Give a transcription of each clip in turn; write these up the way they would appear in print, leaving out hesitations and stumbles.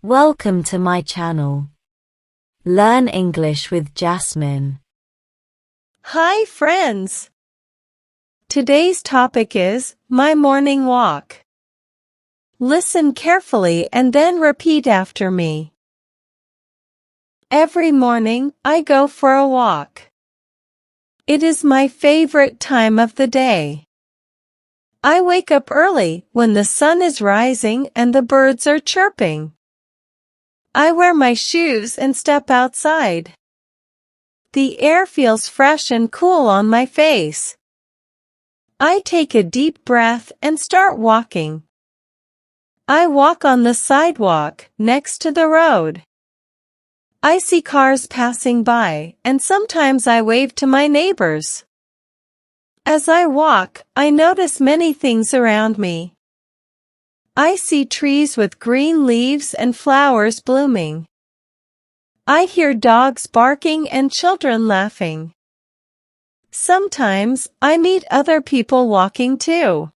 Welcome to my channel. Learn English with Jasmine. Hi friends! Today's topic is my morning walk. Listen carefully and then repeat after me. Every morning, I go for a walk. It is my favorite time of the day. I wake up early when the sun is rising and the birds are chirping. I wear my shoes and step outside. The air feels fresh and cool on my face. I take a deep breath and start walking. I walk on the sidewalk next to the road. I see cars passing by, and sometimes I wave to my neighbors. As I walk, I notice many things around me. I see trees with green leaves and flowers blooming. I hear dogs barking and children laughing. Sometimes I meet other people walking too.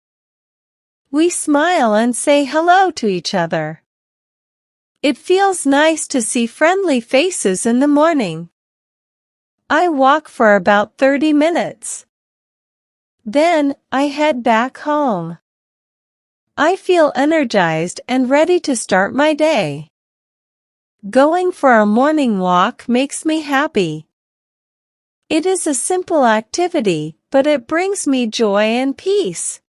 We smile and say hello to each other. It feels nice to see friendly faces in the morning. I walk for about 30 minutes. Then, I head back home. I feel energized and ready to start my day. Going for a morning walk makes me happy. It is a simple activity, but it brings me joy and peace.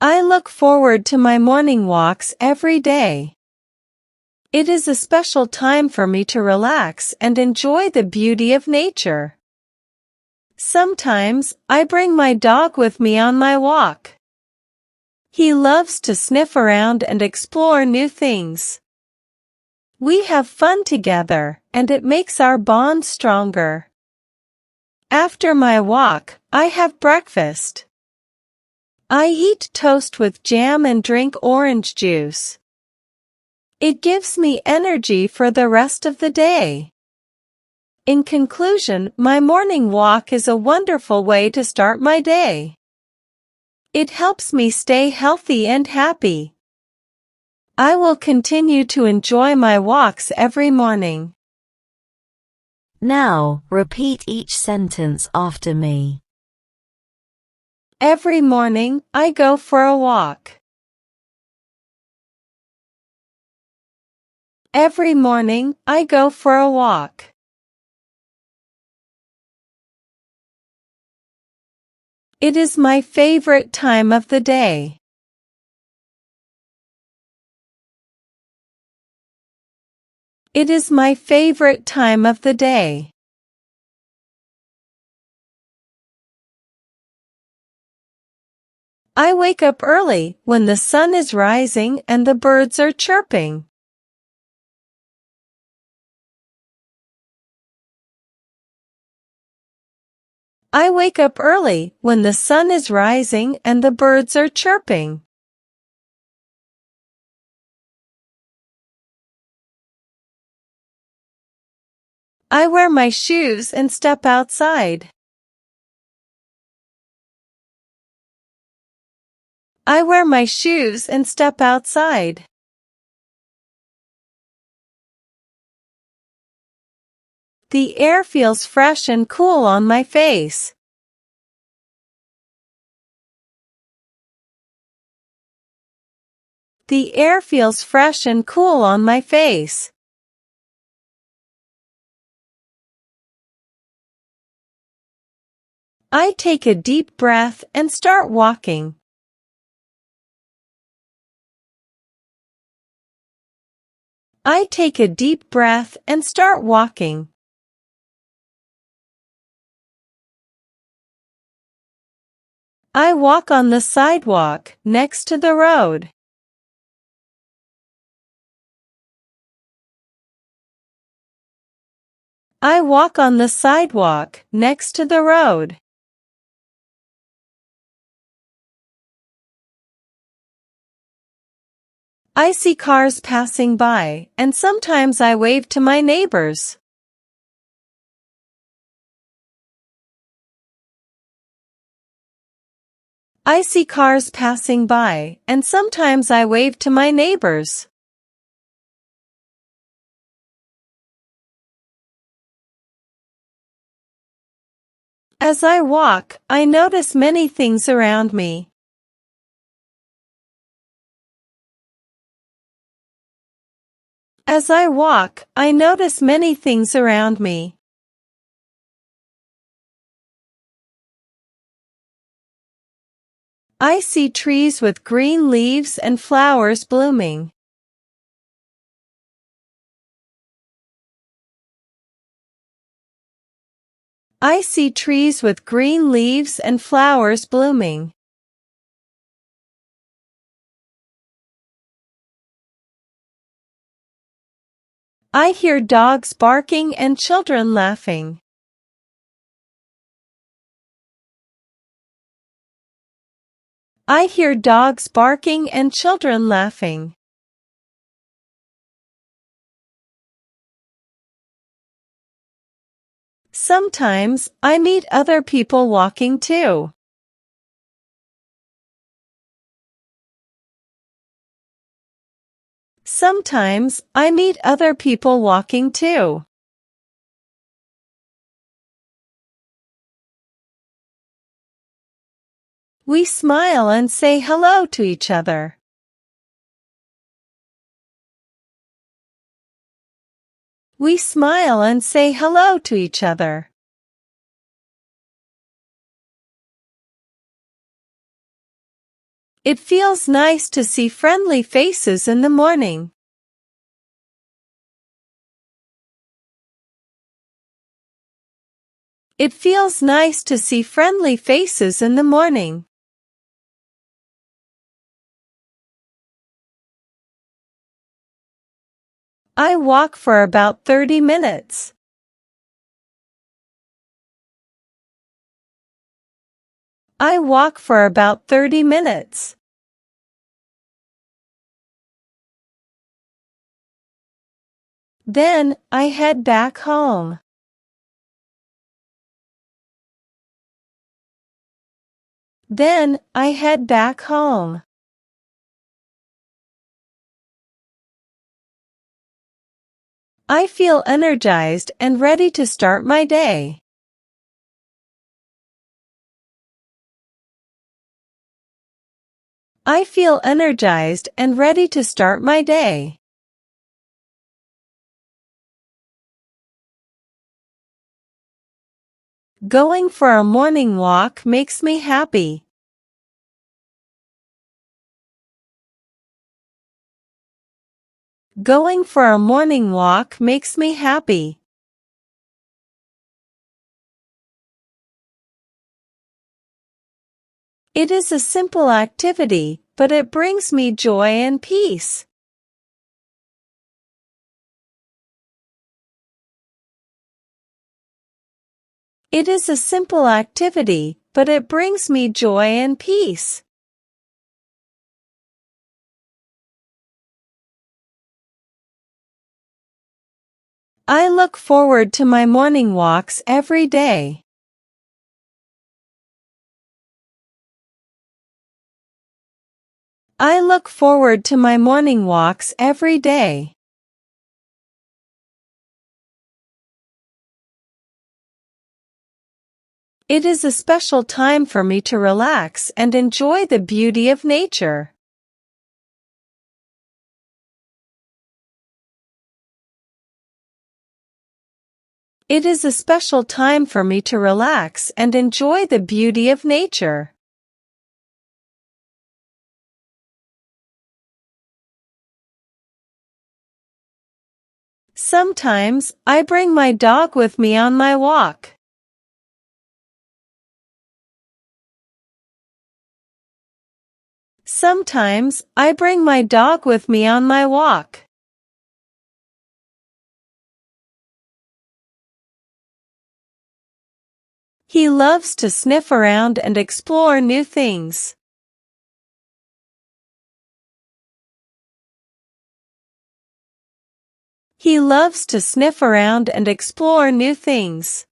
I look forward to my morning walks every day. It is a special time for me to relax and enjoy the beauty of nature. Sometimes, I bring my dog with me on my walk. He loves to sniff around and explore new things. We have fun together, and it makes our bond stronger. After my walk, I have breakfast. I eat toast with jam and drink orange juice. It gives me energy for the rest of the day. In conclusion, my morning walk is a wonderful way to start my day. It helps me stay healthy and happy. I will continue to enjoy my walks every morning. Now, repeat each sentence after me. Every morning, I go for a walk. Every morning, I go for a walk. It is my favorite time of the day. It is my favorite time of the day. I wake up early when the sun is rising and the birds are chirping. I wake up early when the sun is rising and the birds are chirping. I wear my shoes and step outside. I wear my shoes and step outside. The air feels fresh and cool on my face. The air feels fresh and cool on my face. I take a deep breath and start walking. I take a deep breath and start walking. I walk on the sidewalk next to the road. I walk on the sidewalk next to the road. I see cars passing by, and sometimes I wave to my neighbors. I see cars passing by, and sometimes I wave to my neighbors. As I walk, I notice many things around me. As I walk, I notice many things around me. I see trees with green leaves and flowers blooming. I see trees with green leaves and flowers blooming. I hear dogs barking and children laughing. I hear dogs barking and children laughing. Sometimes I meet other people walking too. Sometimes I meet other people walking too. We smile and say hello to each other. We smile and say hello to each other. It feels nice to see friendly faces in the morning. It feels nice to see friendly faces in the morning. I walk for about 30 minutes. I walk for about 30 minutes. Then, I head back home. Then, I head back home. I feel energized and ready to start my day. I feel energized and ready to start my day. Going for a morning walk makes me happy. Going for a morning walk makes me happy. It is a simple activity, but it brings me joy and peace. It is a simple activity, but it brings me joy and peace. I look forward to my morning walks every day. I look forward to my morning walks every day. It is a special time for me to relax and enjoy the beauty of nature. It is a special time for me to relax and enjoy the beauty of nature. Sometimes, I bring my dog with me on my walk. Sometimes, I bring my dog with me on my walk. He loves to sniff around and explore new things. He loves to sniff around and explore new things.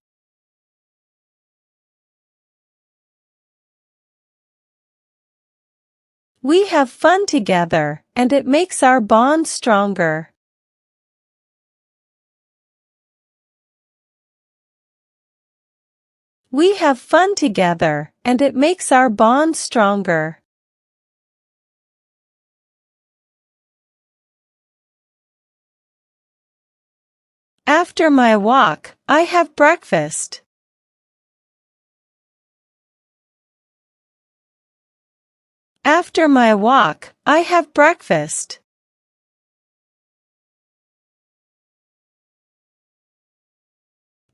We have fun together, and it makes our bond stronger. We have fun together, and it makes our bond stronger. After my walk, I have breakfast. After my walk, I have breakfast.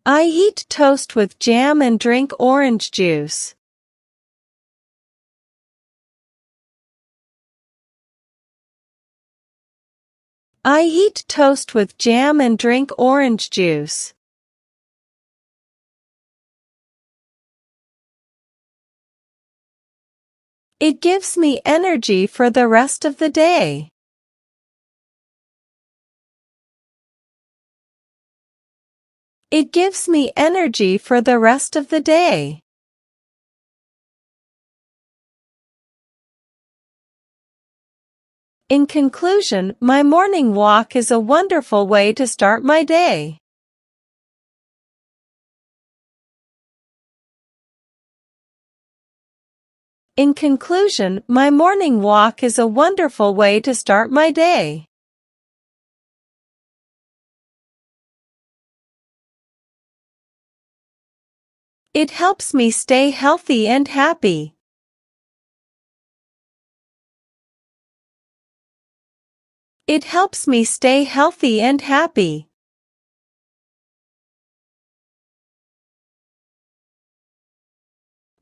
I eat toast with jam and drink orange juice. I eat toast with jam and drink orange juice. It gives me energy for the rest of the day. It gives me energy for the rest of the day. In conclusion, my morning walk is a wonderful way to start my day. In conclusion, my morning walk is a wonderful way to start my day. It helps me stay healthy and happy. It helps me stay healthy and happy.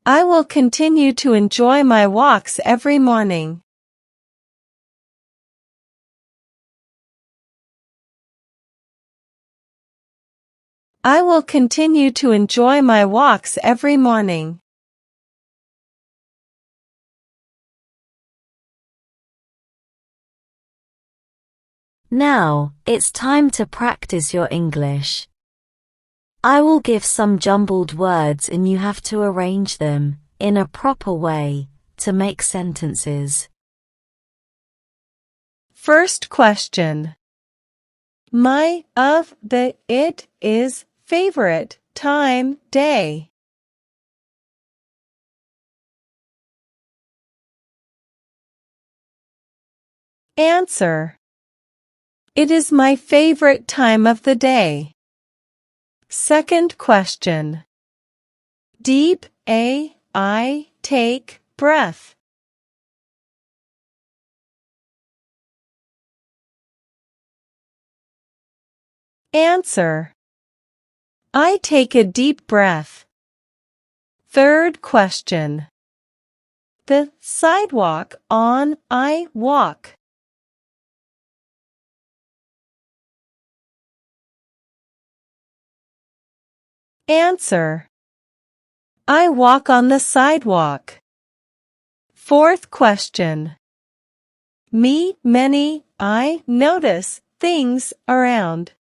I will continue to enjoy my walks every morning. I will continue to enjoy my walks every morning. Now, it's time to practice your English. I will give some jumbled words and you have to arrange them, in a proper way, to make sentences. First question. My, of, the, it, is, favorite, time, day. Answer. It is my favorite time of the day. Second question. Deep, I, take, breath. Answer. I take a deep breath. Third question. The sidewalk on I walk. Answer. I walk on the sidewalk. Fourth question. Me, many, I notice things around.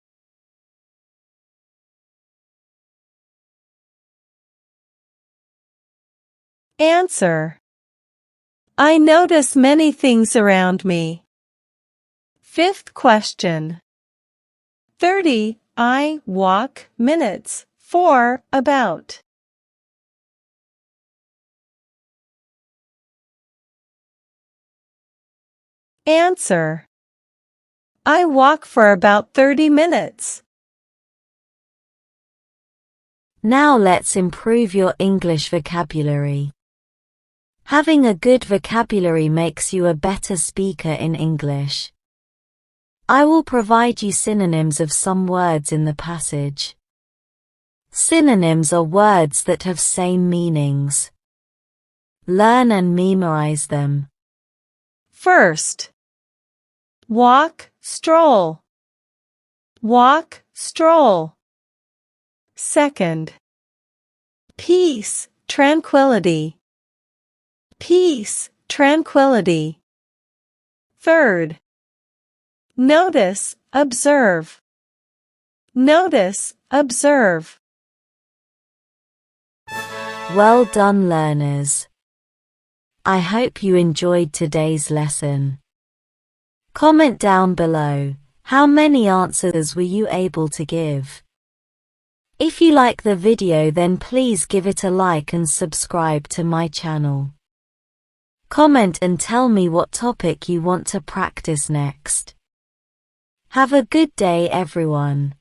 Answer. I notice many things around me. Fifth question. 30, I walk, minutes, for, about. Answer. I walk for about 30 minutes. Now let's improve your English vocabulary. Having a good vocabulary makes you a better speaker in English. I will provide you synonyms of some words in the passage. Synonyms are words that have same meanings. Learn and memorize them. First. Walk, stroll. Walk, stroll. Second. Peace, tranquility. Peace, tranquility. Third. Notice, observe. Notice, observe. Well done, learners. I hope you enjoyed today's lesson. Comment down below, how many answers were you able to give? If you like the video, then please give it a like and subscribe to my channel. Comment and tell me what topic you want to practice next. Have a good day, everyone.